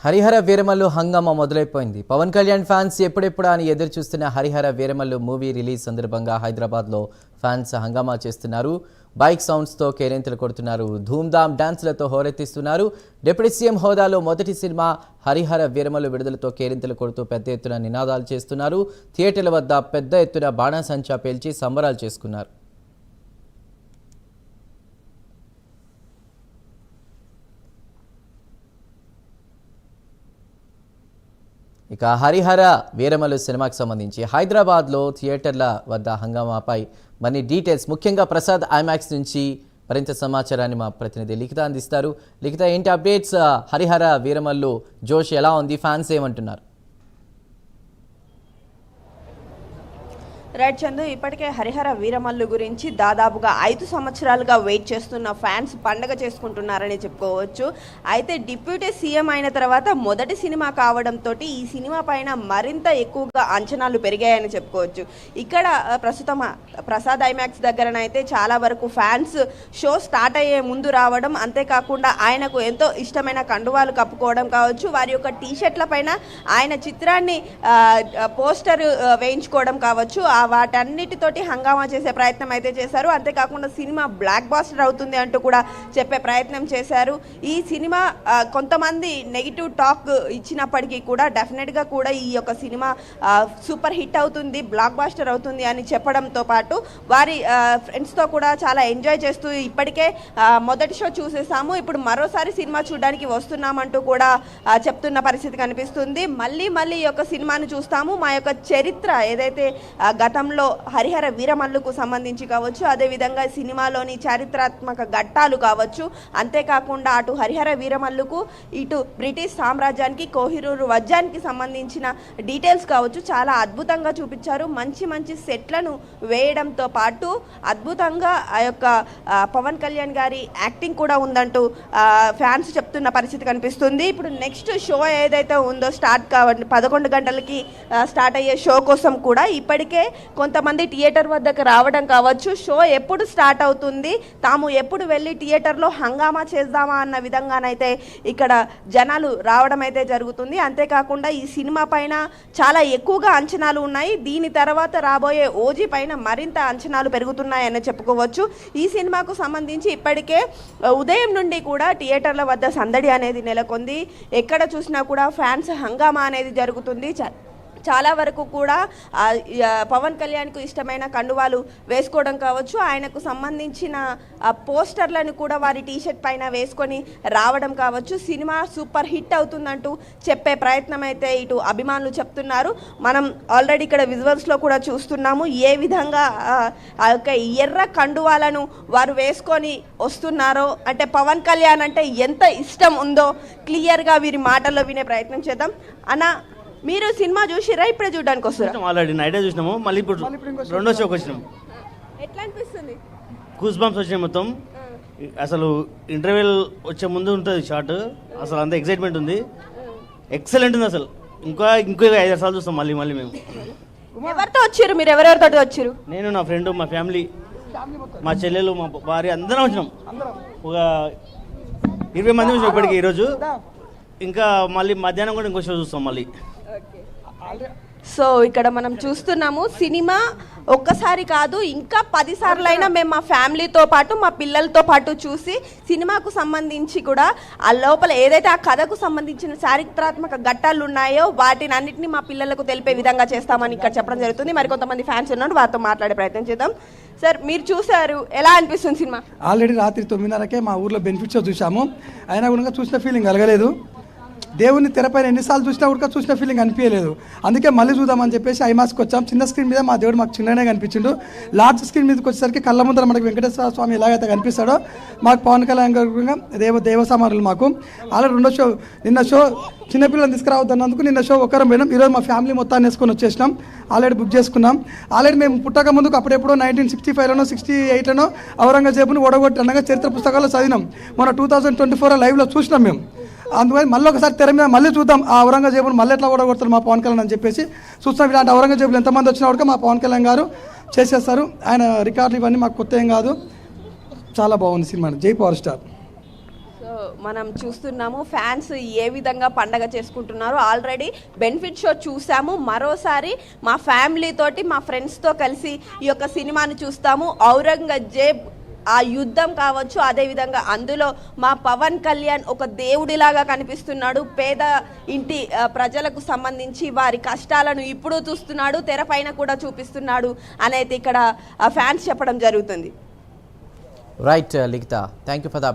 హరిహర వీరమల్లు హంగామా మొదలైపోయింది. పవన్ కళ్యాణ్ ఫ్యాన్స్ ఎప్పుడెప్పుడా అని ఎదురు చూస్తున్న హరిహర వీరమల్లు మూవీ రిలీజ్ సందర్భంగా హైదరాబాద్లో ఫ్యాన్స్ హంగామా చేస్తున్నారు. బైక్ సౌండ్స్తో కేరింతలు కొడుతున్నారు. ధూమ్ధామ్ డాన్స్లతో హోరెత్తిస్తున్నారు. డిప్యూటీ సీఎం హోదాలో మొదటి సినిమా హరిహర వీరమల్లు విడుదలతో కేరింతలు కొడుతూ పెద్ద ఎత్తున నినాదాలు చేస్తున్నారు. థియేటర్ల వద్ద పెద్ద ఎత్తున బాణాసంచా పేల్చి సంబరాలు చేసుకున్నారు. ఇక హరిహర వీరమల్లు సినిమాకి సంబంధించి హైదరాబాద్లో థియేటర్ల వద్ద హంగామాపై మరిన్ని డీటెయిల్స్, ముఖ్యంగా ప్రసాద్ ఐమాక్స్ నుంచి మరింత సమాచారాన్ని మా ప్రతినిధి లిఖిత అందిస్తారు. లిఖిత, ఏంటి అప్డేట్స్? హరిహర వీరమల్లు జోష్ ఎలా ఉంది? ఫ్యాన్స్ ఏమంటున్నారు? రైట్ చందు, ఇప్పటికే హరిహర వీరమల్లు గురించి దాదాపుగా 5 సంవత్సరాలుగా వెయిట్ చేస్తున్న ఫ్యాన్స్ పండగ చేసుకుంటున్నారని చెప్పుకోవచ్చు. అయితే డిప్యూటీ సీఎం అయిన తర్వాత మొదటి సినిమా కావడంతో ఈ సినిమా పైన మరింత ఎక్కువగా అంచనాలు పెరిగాయని చెప్పుకోవచ్చు. ఇక్కడ ప్రస్తుతం ప్రసాద్ ఐమాక్స్ దగ్గరనైతే చాలా వరకు ఫ్యాన్స్ షో స్టార్ట్ అయ్యే ముందు రావడం, అంతేకాకుండా ఆయనకు ఎంతో ఇష్టమైన కండువాలు కప్పుకోవడం కావచ్చు, వారి యొక్క టీషర్ట్ల పైన ఆయన చిత్రాన్ని పోస్టర్ వేయించుకోవడం కావచ్చు, వాటన్నిటితోటి హంగామా చేసే ప్రయత్నం అయితే చేశారు. అంతేకాకుండా సినిమా బ్లాక్ బాస్టర్ అవుతుంది అంటూ కూడా చెప్పే ప్రయత్నం చేశారు. ఈ సినిమా కొంతమంది నెగిటివ్ టాక్ ఇచ్చినప్పటికీ కూడా డెఫినెట్గా కూడా ఈ యొక్క సినిమా సూపర్ హిట్ అవుతుంది, బ్లాక్ బాస్టర్ అవుతుంది అని చెప్పడంతో పాటు వారి ఫ్రెండ్స్తో కూడా చాలా ఎంజాయ్ చేస్తూ ఇప్పటికే మొదటి షో చూసేసాము, ఇప్పుడు మరోసారి సినిమా చూడడానికి వస్తున్నామంటూ కూడా చెప్తున్న పరిస్థితి కనిపిస్తుంది. మళ్ళీ ఈ యొక్క సినిమాను చూస్తాము, మా యొక్క చరిత్ర ఏదైతే గతంలో హరిహర వీరమల్లుకు సంబంధించి కావచ్చు, అదేవిధంగా సినిమాలోని చారిత్రాత్మక ఘట్టాలు కావచ్చు, అంతేకాకుండా అటు హరిహర వీరమల్లుకు ఇటు బ్రిటిష్ సామ్రాజ్యానికి కోహినూరు వజ్రానికి సంబంధించిన డీటెయిల్స్ కావచ్చు చాలా అద్భుతంగా చూపించారు. మంచి సెట్లను వేయడంతో పాటు అద్భుతంగా ఆ యొక్క పవన్ కళ్యాణ్ గారి యాక్టింగ్ కూడా ఉందంటూ ఫ్యాన్స్ చెప్తున్న పరిస్థితి కనిపిస్తుంది. ఇప్పుడు నెక్స్ట్ షో ఏదైతే ఉందో స్టార్ట్ కావండి 11 గంటలకి స్టార్ట్ అయ్యే షో కోసం కూడా ఇప్పటికే కొంతమంది థియేటర్ వద్దకు రావడం కావచ్చు, షో ఎప్పుడు స్టార్ట్ అవుతుంది, తాము ఎప్పుడు వెళ్ళి థియేటర్లో హంగామా చేద్దామా అన్న విధంగానైతే ఇక్కడ జనాలు రావడం అయితే జరుగుతుంది. అంతేకాకుండా ఈ సినిమా పైన చాలా ఎక్కువగా అంచనాలు ఉన్నాయి. దీని తర్వాత రాబోయే ఓజీ పైన మరింత అంచనాలు పెరుగుతున్నాయని చెప్పుకోవచ్చు. ఈ సినిమాకు సంబంధించి ఇప్పటికే ఉదయం నుండి కూడా థియేటర్ల వద్ద సందడి అనేది నెలకొంది. ఎక్కడ చూసినా కూడా ఫ్యాన్స్ హంగామా అనేది జరుగుతుంది. చాలా వరకు కూడా పవన్ కళ్యాణ్కు ఇష్టమైన కండువాలు వేసుకోవడం కావచ్చు, ఆయనకు సంబంధించిన పోస్టర్లను కూడా వారి టీషర్ట్ పైన వేసుకొని రావడం కావచ్చు, సినిమా సూపర్ హిట్ అవుతుందంటూ చెప్పే ప్రయత్నం అయితే ఇటు అభిమానులు చెప్తున్నారు. మనం ఆల్రెడీ ఇక్కడ విజువల్స్లో కూడా చూస్తున్నాము ఏ విధంగా ఆ యొక్క ఎర్ర కండువాలను వారు వేసుకొని వస్తున్నారో, అంటే పవన్ కళ్యాణ్ అంటే ఎంత ఇష్టం ఉందో క్లియర్గా వీరి మాటల్లో వినే ప్రయత్నం చేద్దాం. అన్న, మీరు సినిమా చూసిరా? ఇప్పుడే చూడడానికి వస్తారా? ఆల్రెడీ నైటే చూసినాము, మళ్ళీ ఇప్పుడు రెండో షోకి వచ్చినాము. ఎట్లా అనిపిస్తుంది? గూస్ బంప్స్ వచ్చినాయి మొత్తం. అసలు ఇంటర్వెల్ వచ్చే ముందు ఉంటుంది షార్ట్, అసలు అంత ఎక్సైట్మెంట్ ఉంది, ఎక్సలెంట్ ఉంది. అసలు ఇంకో 5 సార్లు చూస్తాం మళ్ళీ మేము. ఎవరితో వచ్చారు మీరు? ఎవరెవరితో వచ్చారు? నేను, నా ఫ్రెండ్, మా ఫ్యామిలీ, మా చెల్లెలు, మా భార్య అందరం వచ్చినాం. ఒక 20 మంది వచ్చినాం ఇప్పటికి ఈరోజు. ఇంకా మళ్ళీ మధ్యాహ్నం కూడా ఇంకో షో చూస్తాం మళ్ళీ. సో ఇక్కడ మనం చూస్తున్నాము, సినిమా ఒక్కసారి కాదు ఇంకా 10 సార్లైనా మేము మా ఫ్యామిలీతో పాటు మా పిల్లలతో పాటు చూసి సినిమాకు సంబంధించి కూడా ఆ లోపల ఏదైతే ఆ కథకు సంబంధించిన చారిత్రాత్మక ఘట్టాలు ఉన్నాయో వాటిని అన్నింటినీ మా పిల్లలకు తెలిపే విధంగా చేస్తామని ఇక్కడ చెప్పడం జరుగుతుంది. మరి కొంతమంది ఫ్యాన్స్ ఉన్నారు, వారితో మాట్లాడే ప్రయత్నం చేద్దాం. సార్, మీరు చూసారు, ఎలా అనిపిస్తుంది సినిమా? ఆల్రెడీ రాత్రి 9:30కే మా ఊర్లో బెనిఫిట్ షో చూసాము, అయినా కూడా చూసిన ఫీలింగ్ కలగలేదు. దేవుని తెరపైన ఎన్నిసార్లు చూసినా కూడా చూసిన ఫీలింగ్ అనిపించలేదు. అందుకే మళ్ళీ చూద్దామని చెప్పేసి ఐమాక్స్కి వచ్చాం. చిన్న స్క్రీన్ మీద మా దేవుడు మాకు చిన్ననే కనిపించిండు. లార్జ్ స్క్రీన్ మీదకి వచ్చేసరికి కళ్ళ ముందర మనకి వెంకటేశ్వర స్వామి ఎలాగైతే కనిపిస్తాడో మాకు పవన్ కళ్యాణ్ గారు దేవసమానులు మాకు. ఆల్రెడీ రెండో షో, నిన్న షో చిన్నపిల్లలు తీసుకురావద్దన్నందుకు నిన్న షో ఒక్కరం పోయినాం. ఈరోజు మా ఫ్యామిలీ మొత్తాన్ని వేసుకొని వచ్చేసినాం, ఆల్రెడీ బుక్ చేసుకున్నాం. ఆల్రెడీ మేము పుట్టక ముందుకు అప్పుడెప్పుడో 1965లోనో 68లోనో ఔరంగజేబుని ఓడగొట్టి అనగా చరిత్ర పుస్తకాల్లో చదివినాం. మన 2024 లైవ్లో చూసినాం మేము. అందుకని మళ్ళీ ఒకసారి తెర మీద మళ్ళీ చూద్దాం ఆ ఔరంగజేబుని మళ్ళీ ఎట్లా ఓడగొడతారు మా పవన్ కళ్యాణ్ అని చెప్పేసి చూస్తాం. ఇలాంటి ఔరంగజేబులు ఎంతమంది వచ్చినా కూడా మా పవన్ కళ్యాణ్ గారు చేసేస్తారు. ఆయన రికార్డులు ఇవన్నీ మాకు కొత్త ఏం కాదు, చాలా బాగుంది సినిమా. జై పవర్ స్టార్. సో సో మనం చూస్తున్నాము ఫ్యాన్స్ ఏ విధంగా పండగ చేసుకుంటున్నారు. ఆల్రెడీ బెనిఫిట్ షో చూసాము, మరోసారి మా ఫ్యామిలీ తోటి మా ఫ్రెండ్స్తో కలిసి ఈ యొక్క సినిమాని చూస్తాము. ఔరంగజేబ్ ఆ యుద్ధం కావచ్చు, అదేవిధంగా అందులో మా పవన్ కళ్యాణ్ ఒక దేవుడిలాగా కనిపిస్తున్నాడు. పేద ఇంటి ప్రజలకు సంబంధించి వారి కష్టాలను ఇప్పుడు చూస్తున్నాడు, తెరపైన కూడా చూపిస్తున్నాడు అనేది ఇక్కడ ఫ్యాన్స్ చెప్పడం జరుగుతుంది. Right Likhitha, thank you for the